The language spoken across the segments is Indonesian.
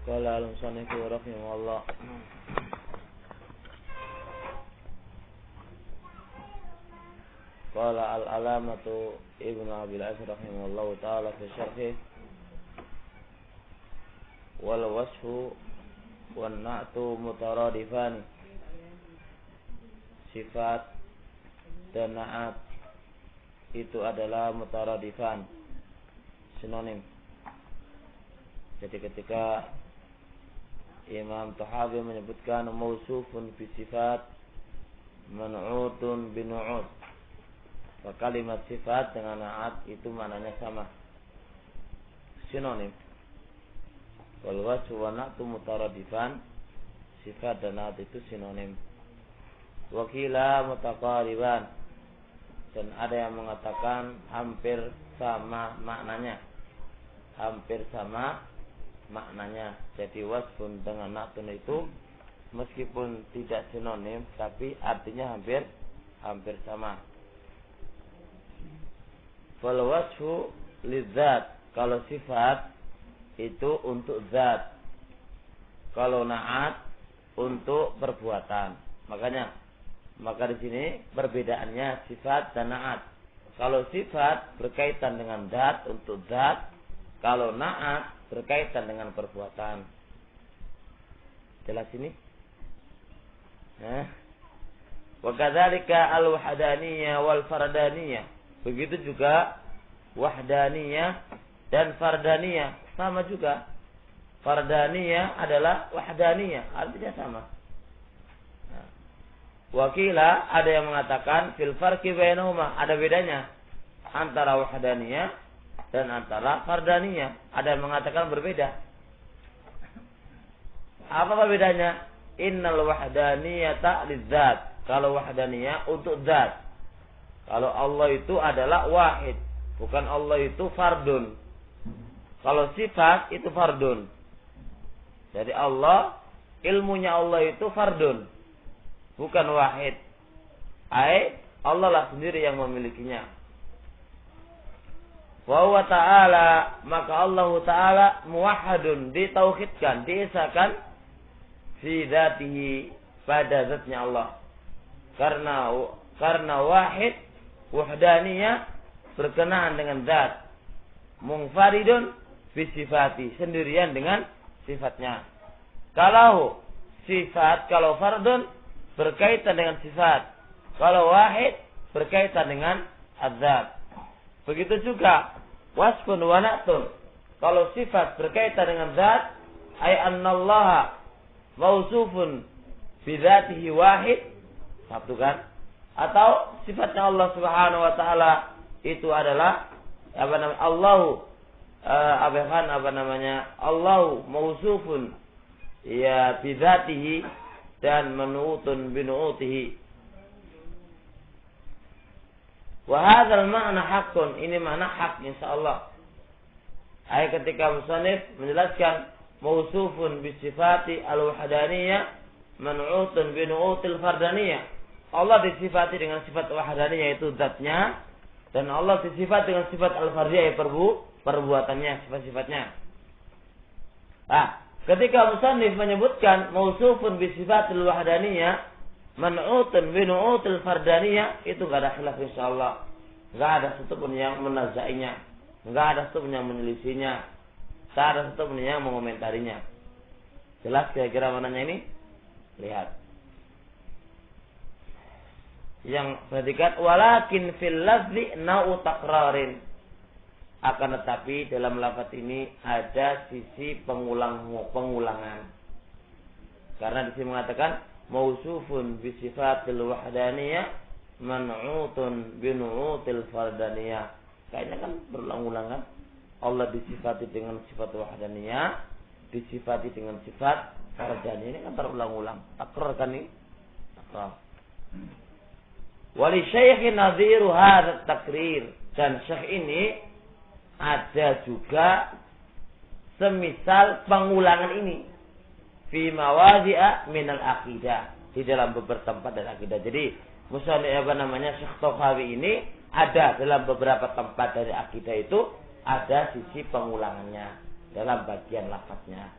Qala al-musannif rahimahullah. Qala al-alamatu Ibnu Abil As rahimahullah ta'ala fi syarhih wal wasfu wan na'tu mutaradifan. Sifat dan na'at itu adalah mutaradifan, sinonim. Jadi ketika Imam Tahawi menyebutkan mausufun bi sifat man'utun bi nu'ut, kalimat sifat dengan na'at itu maknanya sama, sinonim. Wal wasfu wa na'tu mutaradifan, sifat dan na'at itu sinonim. Wakila mutaqariban, dan ada yang mengatakan hampir sama maknanya, hampir sama maknanya. Jadi wasfun dengan na'tun itu meskipun tidak sinonim tapi artinya hampir sama. Fal wasfu lidzat, kalau sifat itu untuk zat, kalau na'at untuk perbuatan. Maka di sini perbedaannya sifat dan na'at. Kalau sifat berkaitan dengan zat untuk zat, kalau na'at berkaitan dengan perbuatan. Jelas ini? Wa kadzalika al-wahdaniyah wal fardaniyah. Begitu juga wahdaniyah dan fardaniyah sama juga. Fardaniyah adalah wahdaniyah, artinya sama. Wakila, ada yang mengatakan fil farqi bainahuma, ada bedanya antara wahdaniyah dan antara fardaniyah. Ada yang mengatakan berbeda. Apa bedanya? Innal wahdaniyata lidzat. Kalau wahdaniyah untuk zat. Kalau Allah itu adalah wahid, bukan Allah itu fardun. Kalau sifat itu fardun. Jadi Allah, ilmunya Allah itu fardun, bukan wahid. Allah lah sendiri yang memilikinya. Wa huwa ta'ala, maka Allah Ta'ala muwahhadun, ditauhidkan, diesakan fi dzatihi, pada zatnya Allah. Karena wahid, wahdaniyah berkenaan dengan zat. Munfaridun fi sifati, sendirian dengan sifatnya. Kalau sifat, kalau fardun berkaitan dengan sifat, kalau wahid berkaitan dengan adzat. Begitu juga wasfun wa na'tun. Kalau sifat berkaitan dengan zat, ay annallaha mausufun bi dzatihi wahid, satu kan? Atau sifatnya Allah Subhanahu wa taala itu adalah Allahu Allahu mausufun ya bi dzatihi dan manutun bi nu'utihi. Wa hadzal ma'na haqqun, ini makna hak insyaallah. Ketika musannif menjelaskan mausufun bi sifati al-wahdaniyah man'utun bi nu'util fardaniyah. Allah disifati dengan sifat wahdaniyah itu zatnya, dan Allah disifati dengan sifat al-fardiyah perbuatannya, sifat-sifatnya. Ketika musannif menyebutkan mausufun bi sifatil wahdaniyah man'utun bi nu'util fardaniyah, itu enggak ada khilaf insyaallah. Enggak ada satupun yang menazainya, enggak ada satupun yang menyelisihinya, enggak ada satupun yang mengomentarinya. Jelas kira-kira mananya ini? Lihat. Yang perhatikan, walakin fil lafzi na'u takrarin. Akan tetapi dalam lafaz ini ada sisi pengulangan. Karena di sini mengatakan mausufun bi sifatil wahdaniyah man'utun bi nu'util fardaniyah. Kayaknya kan berulang-ulang kan? Allah disifati dengan sifat wahdaniyah, disifati dengan sifat fardaniyah, ini kan terulang-ulang. Takrar kan ini? Takrar. Wali syekhin nadhiru hadha takrir, dan syekh ini ada juga semisal pengulangan ini fi mawadhi'a minal aqidah, di dalam beberapa tempat dari akidah. Jadi musannif Syekh Tahawi ini ada dalam beberapa tempat dari akidah itu ada sisi pengulangannya dalam bagian lafaznya.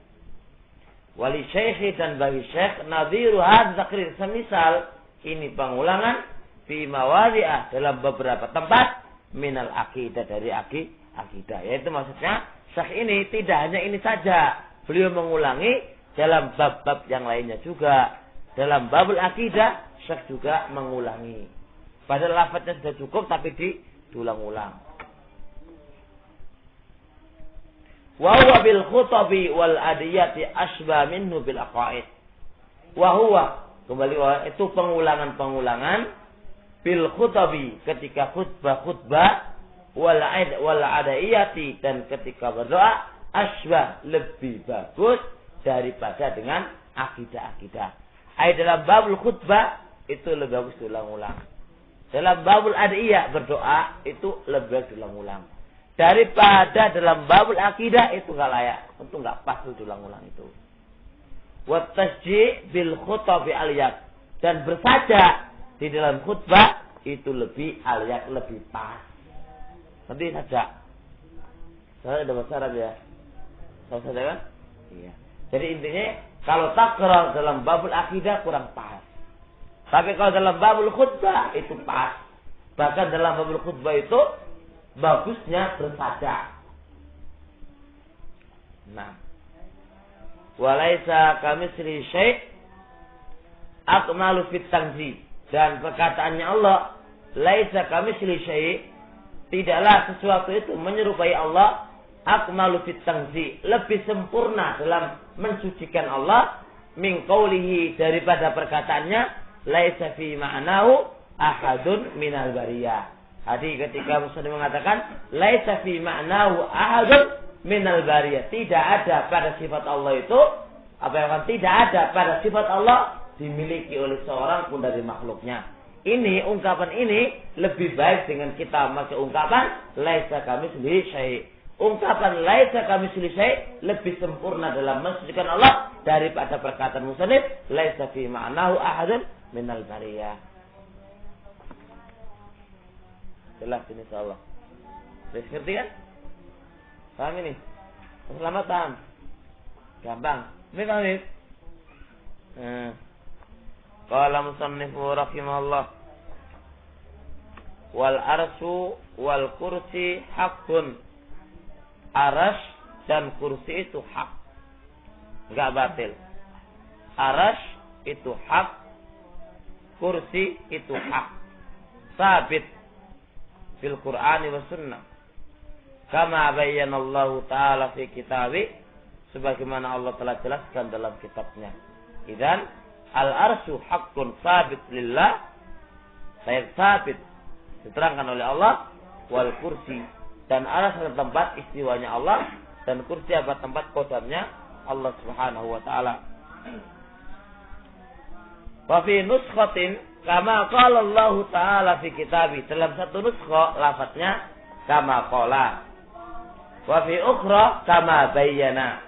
Wali syekhi dan bagi syekh nadhiru hadz takrir, semisal ini pengulangan fi mawadhi'ah dalam beberapa tempat minal akidah, dari akidah. Yaitu maksudnya syekh ini tidak hanya ini saja, beliau mengulangi dalam bab-bab yang lainnya juga. Dalam babul akidah syekh juga mengulangi. Padahal lafadznya sudah cukup tapi diulang-ulang. Wa huwa bil khutabi wal adiyati asba minhu bil aqaid. Wa huwa, kembali itu pengulangan-pengulangan bil khutabi, ketika khutbah wal adiyati, dan ketika berdoa asba, lebih bagus daripada dengan akidah-akidah. Dalam babul khutbah itu lebih bagus diulang-ulang. Dalam babul adiyah berdoa itu lebih bagus diulang-ulang. Daripada dalam babul akidah itu enggak layak, untuk enggak pas diulang-ulang itu. Wa tasji' bil khutbah aliyat, dan bersajak di dalam khutbah itu lebih aliyat, lebih pas. Nanti sajak. Saya ada bahasa Arab ya. Tahu saja kan? Iya. Jadi intinya kalau takrar dalam babul akidah kurang pas. Tapi kalau dalam babul khutbah itu pas. Bahkan dalam babul khutbah itu bagusnya bersajak. Nah, walaisa kamitsli syai' akmalu fit tanzih, dan perkataannya Allah laisa kamitsli syai', tidaklah sesuatu itu menyerupai Allah, akmalu fit tanzih, lebih sempurna dalam mensucikan Allah, min qaulihi, daripada perkataannya laisa fi ma'nahu ahadun minal bariyah. Jadi ketika Muslim mengatakan laisa fi ma'nahu ahadun minal bariyah, tidak ada pada sifat Allah itu, tidak ada pada sifat Allah dimiliki oleh seorang pun dari makhluknya. Ini ungkapan ini lebih baik dengan kita memakai ungkapan laisa kamitslihi syai'. Ungkapan laisa kamitslihi syai' lebih sempurna dalam mensucikan Allah daripada perkataan Muslim laisa fi ma'nahu ahadun minal bariyah. Jelas ini insyaallah. Sudah ngerti kan? Paham ini? Selamat paham? Gampang. Ini paham ini? Qala musannifu rahimahullah, wal arsu wal kursi haqqun. Arash dan kursi itu hak, enggak batil. Arash itu hak, kursi itu hak, sabit fil Qur'ani wa sunnah, kama bayyana Allah Ta'ala fi kitabih, sebagaimana Allah telah jelaskan dalam kitabnya. Idzan al-arsyu haqqun sabit lillah, saya sabit diterangkan oleh Allah, wal kursi, dan arsy adalah tempat istiwanya Allah, dan kursi adalah tempat qadamnya Allah Subhanahu wa taala. Wa fi nuskhatin kama qala Allah Ta'ala fi kitabih, dalam satu nuskha lafadznya kama qala, wa fi ukhra kama bayyana,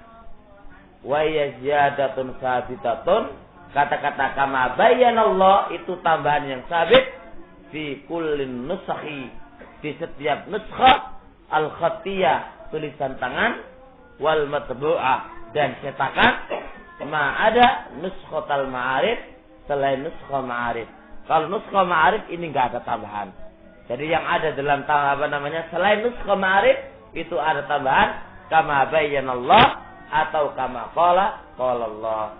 wa yaziyadatun sabitatun, kata-kata kama bayyana Allah itu tambahan yang sabit fi kullin nusakhi, di setiap nuskha al-khattiyah, tulisan tangan, wal matbu'ah, dan cetakan, ma ada nuskhatal ma'arif, selain nuskha ma'arif. Kalau nuskha ma'arif ini enggak ada tambahan. Jadi yang ada dalam selain nuskha ma'arif itu ada tambahan kama bayyana Allah atau kama qala Allah.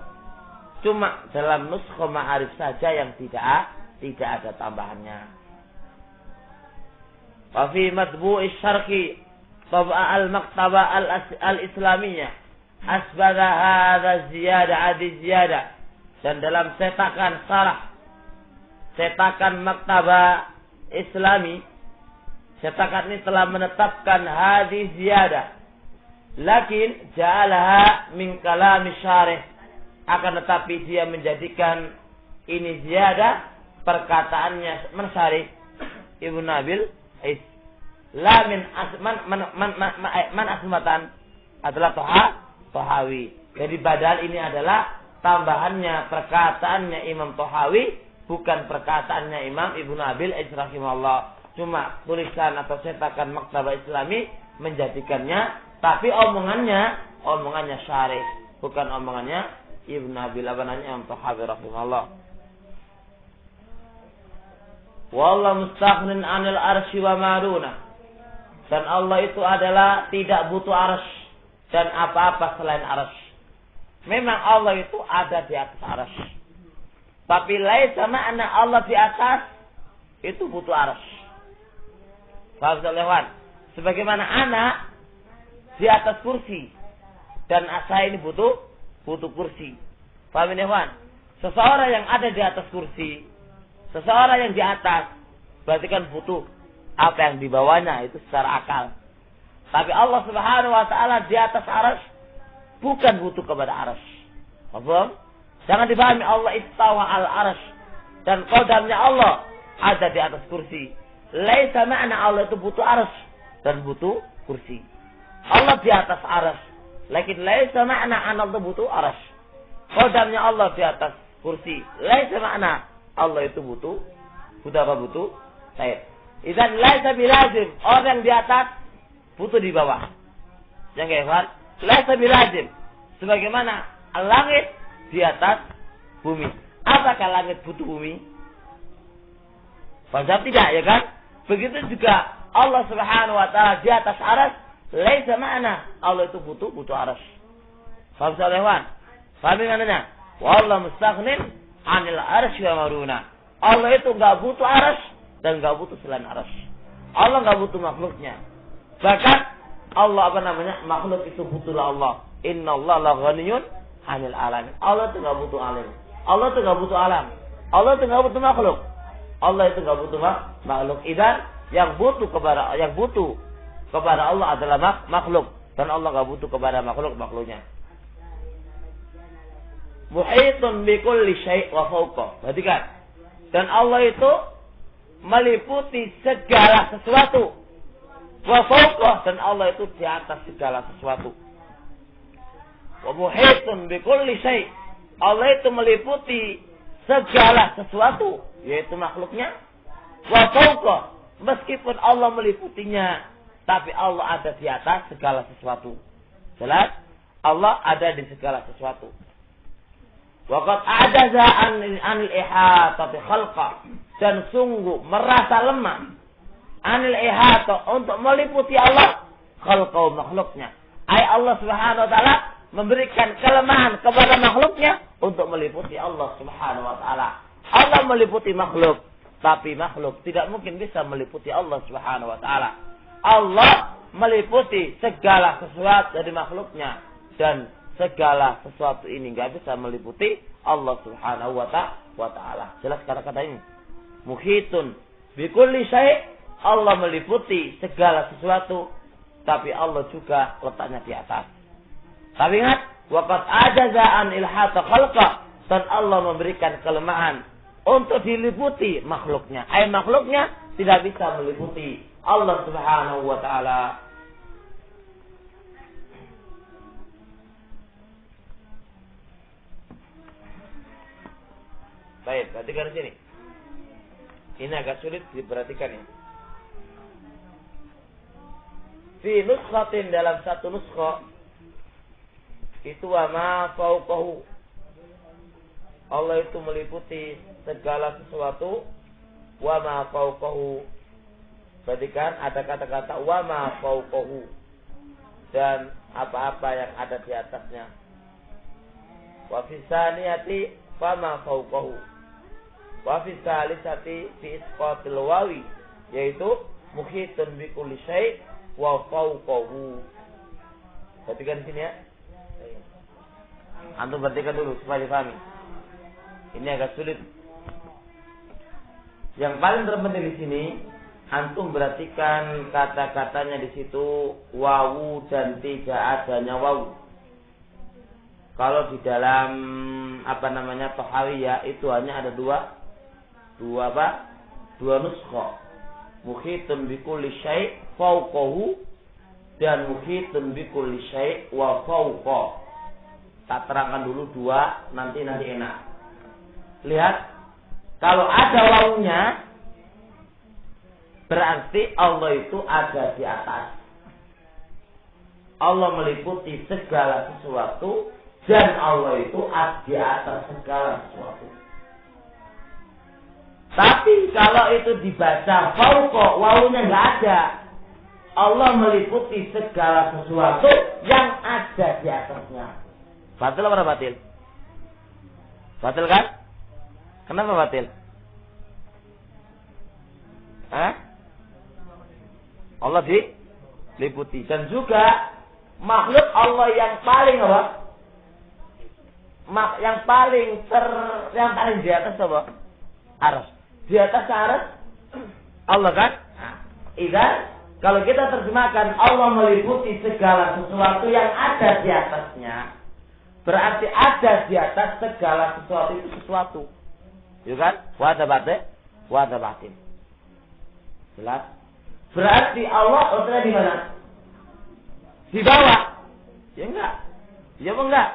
Cuma dalam nuskha ma'arif saja yang tidak ada tambahannya. Wa fi matbu'i syarqi tab'a al-maktaba al-islamiyah asbaga hadza ziyada adi ziyada, dan dalam cetakan sarah, cetakan maktaba Islami, cetakan ini telah menetapkan hadis ziyadah, lakin ja'alaha min kalami syarih, akan tetapi dia menjadikan ini ziyadah perkataannya mensyarih Ibnu Nabil la min man asmatan adalah Tohawi. Jadi badal ini adalah tambahannya perkataannya Imam Tohawi, bukan perkataannya Imam Ibnu Nabil rahimahullah. Cuma tulisan atau cetakan Maktabah Islami menjadikannya, tapi omongannya syarih, bukan omongannya Ibn Abil Abananya yang Tahawi rahimahullah. Wallahu mustaghnin 'anil arsy wa maruna. Dan Allah itu adalah tidak butuh arsy dan apa-apa selain arsy. Memang Allah itu ada di atas arsy. Tapi laisa ma'na Allah di atas itu butuh arsy. Paham Sulaiman? Sebagaimana anak di atas kursi dan saya ini butuh kursi. Paham ini, Wan? Seseorang yang ada di atas kursi, seseorang yang di atas, berarti kan butuh apa yang di bawahnya itu secara akal. Tapi Allah Subhanahu wa taala di atas arsy bukan butuh kepada arsy. Paham? Jangan dipahami Allah istawa al arsy dan qadarnya Allah ada di atas kursi. Laisa ma'na Allah itu butuh arsy dan butuh kursi. Allah di atas arsy, lakin laisa ma'na Allah itu butuh arsy. Qadarnya Allah di atas kursi. Laisa ma'na Allah itu butuh apa butuh? Baik. Idzan laisa bilazim orang di atas butuh di bawah. Jangan kafir. Laisa bilazim. Sebagaimana langit di atas bumi. Apakah langit butuh bumi? Paham tidak ya kan? Begitu juga Allah Subhanahu wa taala di atas arsy, laisa ma'na Allah itu butuh arsy. Paham Sulaiman? Paham maknanya? Wallahu mustaghnin 'anil arsy wa maruna. Allah itu enggak butuh arsy dan enggak butuh selain arsy. Allah enggak butuh makhluknya. Bahkan Allah makhluk itu butuhlah Allah. Innallaha la ghaniyun 'anil alamin. Allah itu enggak butuh alam. Allah itu enggak butuh alam. Allah itu enggak butuh makhluk. Allah itu enggak butuh makhluk. Idzan yang butuh kepada Allah adalah makhluk dan Allah enggak butuh kepada makhluknya. Muhitun bi kulli syai' wa fawqa. Perhatikan. Dan Allah itu meliputi segala sesuatu. Wa fawqa, dan Allah itu di atas segala sesuatu. Wa muhitun bi kulli syai'. Allah itu meliputi segala sesuatu, yaitu makhluknya. Wa fawqa, meskipun Allah meliputinya, tapi Allah ada di atas segala sesuatu. Jelas? Allah ada di segala sesuatu. Waqad ajaza anil ihatati khalqa, dan sungguh merasa lemah anil ihata untuk meliputi Allah khalqa makhluknya. Allah Subhanahu wa taala memberikan kelemahan kepada makhluknya untuk meliputi Allah Subhanahu wa taala. Allah meliputi makhluk, tapi makhluk tidak mungkin bisa meliputi Allah Subhanahu wa taala. Allah meliputi segala sesuatu dari makhluknya, dan segala sesuatu ini enggak bisa meliputi Allah Subhanahu wa taala. Jelas kata-kata ini. Muhitun bi kulli syai', Allah meliputi segala sesuatu, tapi Allah juga letaknya di atas. Tapi ingat, waqad ajaza an ilhata khalqa, dan Allah memberikan kelemahan untuk diliputi makhluknya. Makhluknya tidak bisa meliputi Allah Subhanahu wa taala. Baik, perhatikan di sini. Ini agak sulit diperhatikan ya. Fi nuskhatin, dalam satu nuskha itu wa ma fauqahu, Allah itu meliputi segala sesuatu. Wa ma fauqahu, perhatikan ada kata-kata wa ma fauqahu, dan apa-apa yang ada di atasnya. Wa fi saniyati fa ma fauqahu. Wa fi salisati fi isqatil wawi, yaitu muhitun bi kulli syai' wa fawqahu. Perhatikan di sini ya. Antum perhatikan dulu supaya dipahami. Ini agak sulit. Yang paling terpenting di sini, antum perhatikan kata-katanya di situ wawu dan tidak adanya wawu. Kalau di dalam Tahawiyah itu hanya ada dua nuskha. Muhitun bi kulli syai' fawqahu dan muhitun bi kulli syai' wa fawqa. Tak terangkan dulu dua, nanti enak. Lihat, kalau ada wawunya berarti Allah itu ada di atas. Allah meliputi segala sesuatu Dan Allah itu di atas segala sesuatu. Tapi kalau itu dibaca fauqa, wawunya nggak ada. Allah meliputi segala sesuatu yang ada di atasnya. Batil apa batil? Batil kan? Kenapa batil? Allah diliputi. Dan juga makhluk Allah yang paling apa? Yang paling di atas apa? Arsy. Di atas arsy Allah kan? Kalau kita terjemahkan Allah meliputi segala sesuatu yang ada di atasnya, berarti ada di atas segala sesuatu itu sesuatu. Ya kan? Wa ada batin. Jelas? Berarti Allah letaknya di mana? Di bawah. Ya enggak? Ya enggak?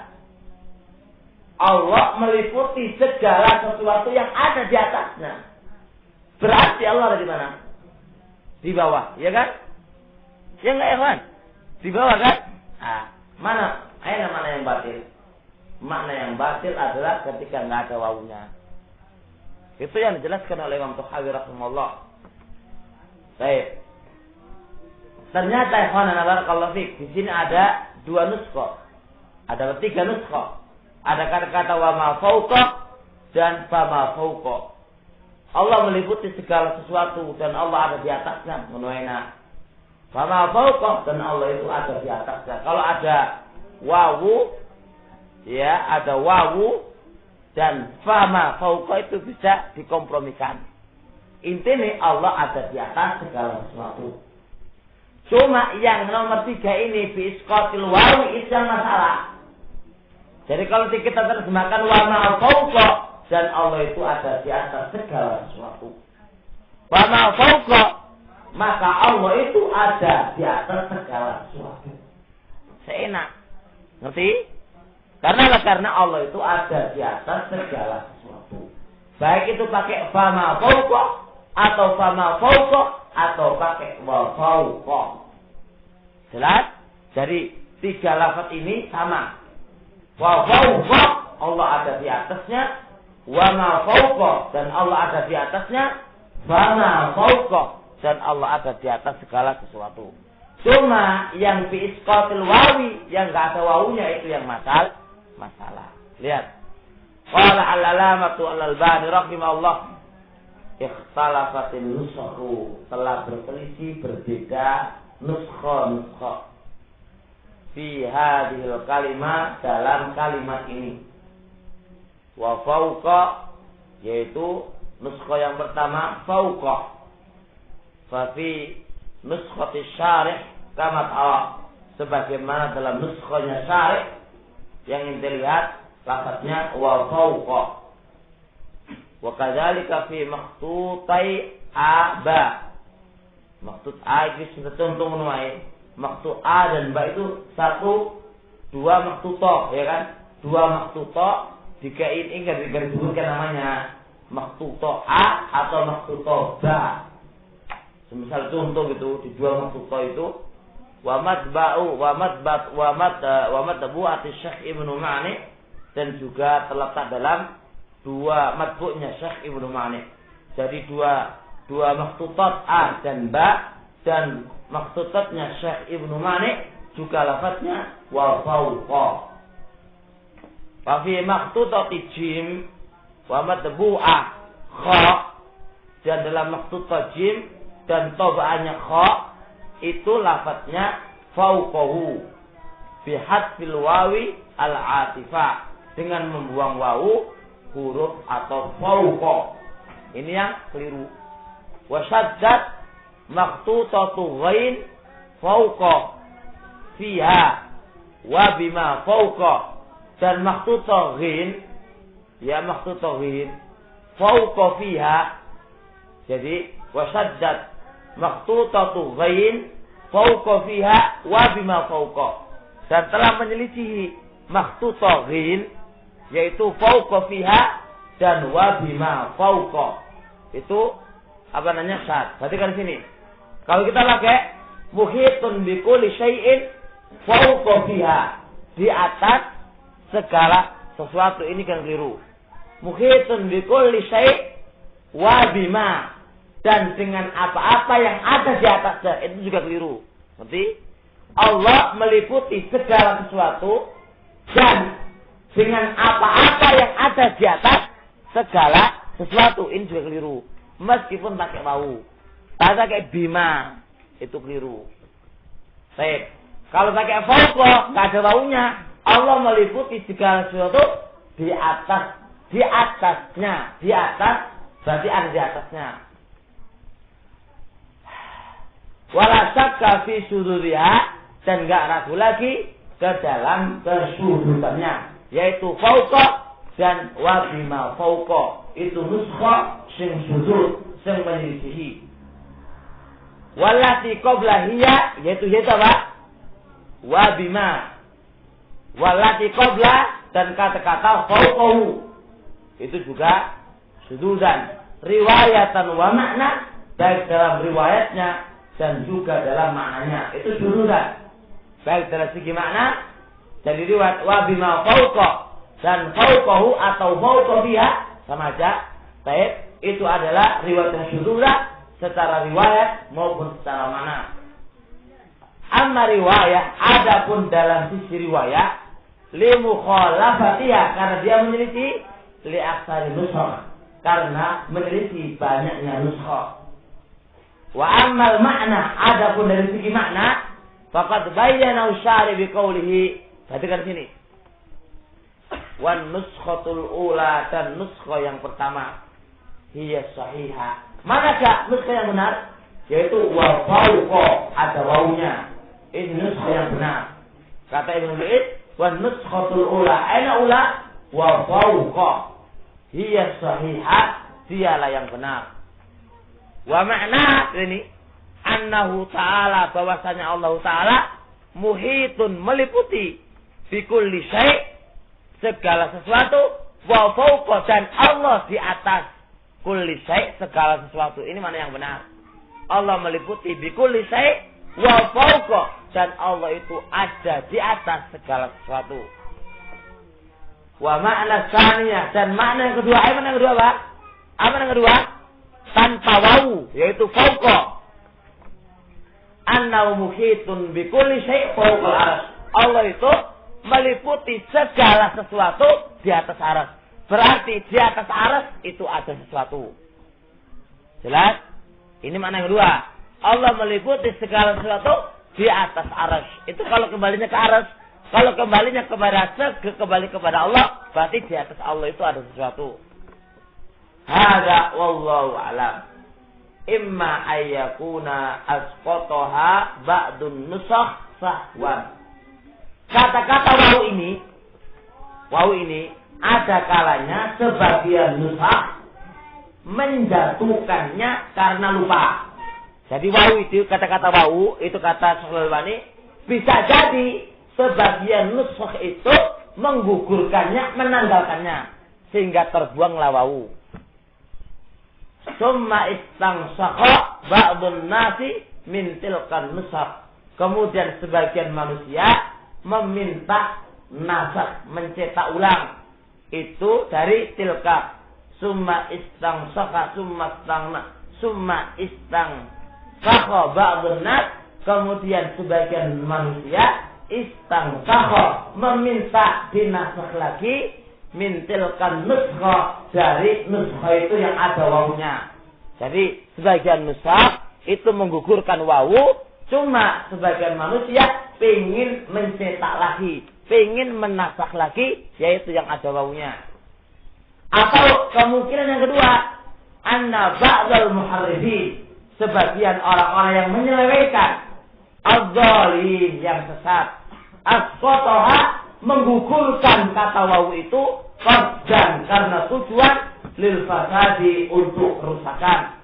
Allah meliputi segala sesuatu yang ada di atasnya. Berarti Allah ada di mana? Di bawah, ya kan? Ya enggak ya kan? Di bawah kan? Mana yang batil? Makna yang batil adalah ketika enggak ada wawunya. Itu yang dijelaskan oleh Imam Tuhawi rahimahullah. Baik. Ternyata ikhwan barakallahu fik, di sini ada 2 nuskha. Ada 3 nuskha. Ada kata-kata wa ma fauqa dan fa ma fauqa. Allah meliputi segala sesuatu dan Allah ada di atasnya. Menuena. Fa ma fauqa dan Allah itu ada di atasnya. Kalau ada wawu, ya ada wawu dan fa ma fauqa itu bisa dikompromikan. Intinya Allah ada di atas segala sesuatu. Cuma yang nomor 3 ini biisqatil wawi itu yang masalah. Jadi kalau kita terjemahkan wa ma fauqa dan Allah itu ada di atas segala sesuatu. Wa ma fauqa maka Allah itu ada di atas segala sesuatu. Seenak. Ngerti? Karena Allah itu ada di atas segala sesuatu. Baik itu pakai fa ma fauqa atau fa ma fauqa atau pakai wa fauqa. Jelas? Jadi 3 lafaz ini sama. Wa fauqa Allah ada di atasnya, wa ma fauqa dan Allah ada di atasnya, fa ma fauqa dan Allah ada di atas segala sesuatu. Cuma yang bi isqatil wawi yang enggak ada wawunya itu yang masalah. Lihat. Qala al-alamatu al-Albani rahimahullah ikhtalafatin nusakhu, telah berselisih berbeda nuskha fi hadhil kalimah dalam kalimat ini. Wa fauqa yaitu nuskha yang pertama fauqa. Fa fi nuskhati syarih kama ta'a sebagaimana dalam nuskhanya syarih yang dilihat lafaznya wa fauqa. Wa kadzalika fi makhtutai aba. Maktut A itu sudah contoh menuai. Maktut A dan ba itu 1, 2 maktuto, ya kan? 2 maktuto jika ini enggak disebutkan namanya maktuto A atau maktuto ba. Semisal contoh gitu di 2 maktuto itu wa matbu Syekh Ibnu Ma'ni dan juga terletak dalam 2 matbu'nya Syekh Ibnu Ma'ni. Jadi 2 maktutat A dan ba dan maktutatnya Syekh Ibnu Ma'ni juga lafaznya wa fauqa. Wa fi maktutati jim wa matbu'a kha dan dalam maktutat jim dan tobaannya kha itu lafaznya fauqahu bi hadfil wawi al-atifah dengan membuang wawu huruf atau fauqa. Ini yang keliru. Wa syaddat maktutatu ghain fauqa fiha wa bima fauqa dan maktutatu ghain ya maktutatu ghain fauqa fiha. Jadi wa syaddat maktutatu ghain fauqa fiha wa bima fauqa dan telah menyelisihi maktutatu ghain yaitu fauqa fiha dan wa bima fauqa. Itu apa namanya syad. Perhatikan sini. Kalau kita pakai muhitun bi kulli syai'in fauqa fiha, di atas segala sesuatu, ini kan keliru. Muhitun bikulli syai' wa bima, dan dengan apa-apa yang ada di atasnya, itu juga keliru. Berarti Allah meliputi segala sesuatu dan dengan apa-apa yang ada di atas segala sesuatu, ini juga keliru. Meskipun pakai wau, pakai bima, itu keliru. Baik, kalau pakai fauqa, nggak ada waunya, Allah meliputi segala sesuatu di atasnya, di atas berarti ada di atasnya. Wala syakka fi suduriha, dan nggak ragu lagi ke dalam kesudutannya, yaitu fauqa dan wa bima fauqa, itu nuskha sing sudud, sing menyisihi. Walati qabla hiya, yaitu apa? Wa bima. Walati qabla, dan kata-kata fauqahu, itu juga sududan. Riwayatan wa makna, baik dalam riwayatnya dan juga dalam maknanya, itu sududan. Baik dari segi makna, dari riwayat wa bima fauqa dan fauqahu atau fauqa biha, sama aja. Baik, itu adalah riwayat yang sududan secara riwayat maupun secara makna. Amma riwayat, adapun dalam sisi riwayat, li mukhalafatiha, karena dia meneliti, li aksari nuskha, karena meneliti banyaknya nuskha. Wa ammal makna, adapun dari segi makna, faqad bayyana syari biqaulihi, perhatikan sini. Wan nuskhatul ula, dan nuskha yang pertama, hiya sahihah. Manakah nuskha yang benar? Yaitu wa fauqa, ada wawunya. Ini nuskha yang benar. Kata Ibnu Lu'id, wa nuskhatul ula, aina ula? Wa fauqa, hiya sahihah, dialah yang benar. Wa makna ini, annahu ta'ala, bahwasanya Allah Ta'ala muhitun, meliputi, fi kulli syai', segala sesuatu, wa fauqa, dan Allah di atas kulli syai', segala sesuatu. Ini mana yang benar? Allah meliputi bi kulli syai' wa fauqa, dan Allah itu ada di atas segala sesuatu. Wa makna tsaniyah, dan makna yang kedua, mana yang kedua, Pak? Apa yang kedua? Tanpa wau, yaitu fauqa. Annahu muhitun bi kulli syai' fauqa al-'arsy. Allah itu meliputi segala sesuatu di atas arsy. Berarti di atas arsy itu ada sesuatu. Jelas? Ini makna yang kedua. Allah meliputi segala sesuatu di atas arsy. Itu kalau kembalinya ke arsy. Kalau kembalinya kembali kepada Allah, berarti di atas Allah itu ada sesuatu. Hada wallahu a'lam. Imma ayyakuna asqataha ba'dun nusakh sahwan. Kata-kata wau ini ada kalanya sebagian nusakh menjatuhkannya karena lupa. Jadi wau itu, kata-kata wau itu kata Syekh Al-Albani, bisa jadi sebagian nusakh itu menggugurkannya, menanggalkannya, sehingga terbuanglah wau. Summa istansakha ba'dun nasi min tilkan nusakh. Kemudian sebagian manusia meminta nasak, mencetak ulang itu dari tilka. Summa istansakha summa istansakha ba'dun nas, kemudian sebagian manusia istansakha, meminta dinasakh lagi, mintilkan nuskha, dari nuskha itu yang ada wawunya. Jadi sebagian nuskha itu menggugurkan wawu, cuma sebagian manusia pengen mencetak lagi, pengen menasakh lagi, yaitu yang ada wawunya. Atau kemungkinan yang kedua, anna ba'dal muharrifin, sebagian orang-orang yang menyelewengkan, adh-dhalim, yang sesat, asqataha, menggugurkan kata wawu itu qasdan, karena tujuan lil fasadi, untuk kerusakan,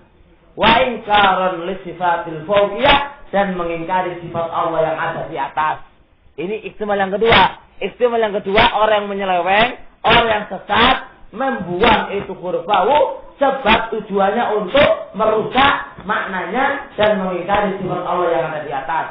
wa inkaran li sifatil fawqiyah, dan mengingkari sifat Allah yang ada di atas. Ini ihtimal yang kedua. Ihtimal yang kedua, orang yang menyeleweng, orang yang sesat, membuang itu huruf wawu sebab tujuannya untuk merusak maknanya dan mengingkari sifat Allah yang ada di atas.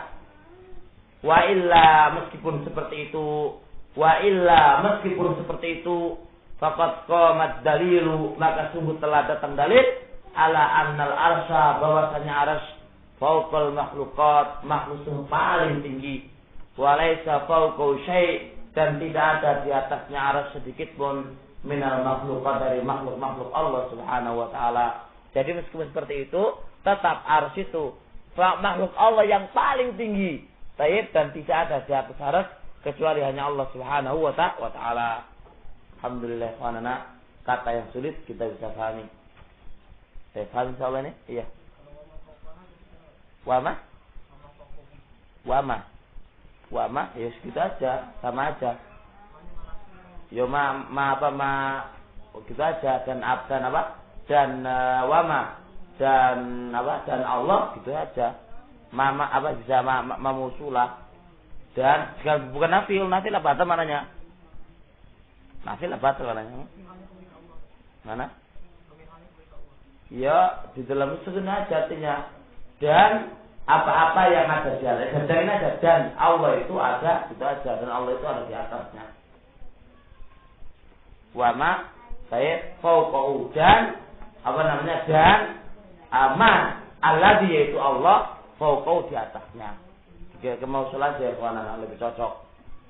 Wa illa, meskipun seperti itu, Wa illa, meskipun seperti itu, faqad qamat dalilu, maka sungguh telah datang dalil ala annal arsya, bahwasanya arsy fauqal makhluqat, makhluk yang paling tinggi. Wa laisa fauqau syai', dan tidak ada di atasnya arsy sedikit pun minal makhluqat, dari makhluk-makhluk Allah Subhanahu wa taala. Jadi meskipun seperti itu, tetap arsy itu makhluk Allah yang paling tinggi. Baik, dan tidak ada di atas arsy kecuali hanya Allah Subhanahu wa taala. Alhamdulillah, wanana kata yang sulit kita bisa pahami. Saya paham insyaallah ini? Iya. Wama, ya segitu aja, sama aja. Yo gitu aja, dan apa? Dan wama, dan apa? Dan Allah gitu aja. Bisa mamusulah. Dan bukan nafil apa maknanya? Nafil apa maknanya? Mana? Ya, di dalam itu aja artinya. Dan apa-apa yang ada di atas, dan ini ada, dan Allah itu ada, itu aja, dan Allah itu ada di atasnya. Wama, saya fauqahu, dan dan aman, alladzi, yaitu Allah, fauqahu, di atasnya. Jika kemausulan saya lebih cocok.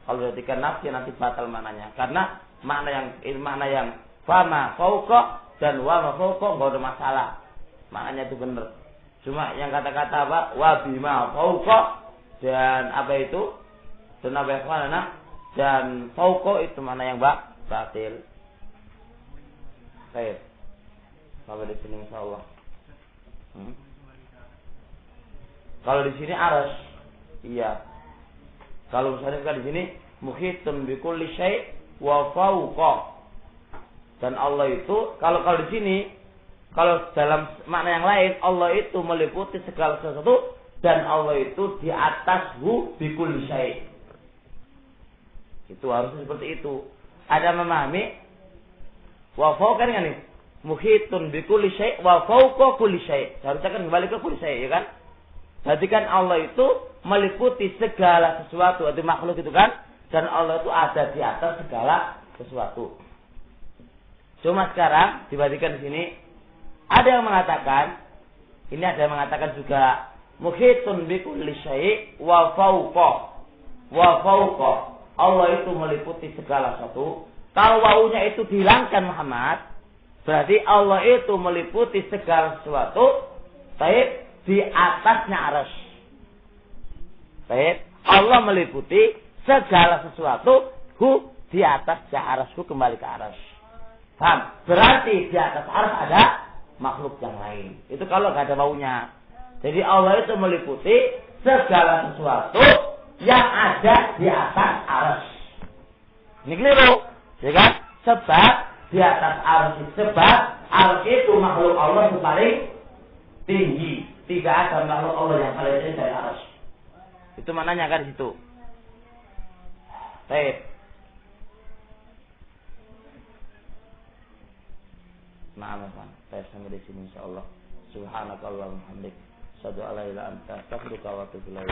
Kalau dikatakan nafsi nanti batal maknanya, karena makna yang fama fauqa dan wama fauqa enggak ada masalah. Maknanya itu benar. Cuma yang kata-kata apa? Wa bima fauqa, dan apa itu? Dan apa yang mana? Dan fauqa itu mana yang batil. Baik. Sampai di sini insyaallah. Kalau di sini aras, iya. Kalau misalnya di sini muhitun bi kulli syai' wa fauqa. Dan Allah itu kalau di sini, kalau dalam makna yang lain, Allah itu meliputi segala sesuatu, dan Allah itu di atas bi kulli syai'. Itu harusnya seperti itu. Ada memahami? Wa fauqa kan nih? Muhitun bi kulli syai' wa fauqa kulli syai'. Harusnya kan kembali ke kulli syai', ya kan? Berarti kan Allah itu meliputi segala sesuatu, itu makhluk itu kan, dan Allah itu ada di atas segala sesuatu. Cuma sekarang dibandingkan di sini, ada yang mengatakan, ini ada yang mengatakan juga muhitun bi kulli syai' wa fauqa. Allah itu meliputi segala sesuatu. Kalau wawunya itu dihilangkan Muhammad, berarti Allah itu meliputi segala sesuatu, baik di atasnya arsy. Baik, Allah meliputi segala sesuatu di atasnya arsy, kembali ke arsy. Paham? Berarti di atas arsy ada makhluk yang lain. Itu kalau nggak ada baunya. Jadi Allah itu meliputi segala sesuatu yang ada di atas arsy. Ini keliru, ya kan? Sebab di atas arsy, sebab arsy itu makhluk Allah yang paling tinggi. Tidak ada makhluk Allah yang paling tinggi dari arsy. Itu maknanya kan di situ. Baik. Maaf, saya sampai di sini insyaallah. Subhanakallahumma wa bihamdik, asyhadu an la ilaha illa anta, astaghfiruka wa atubu ilaik.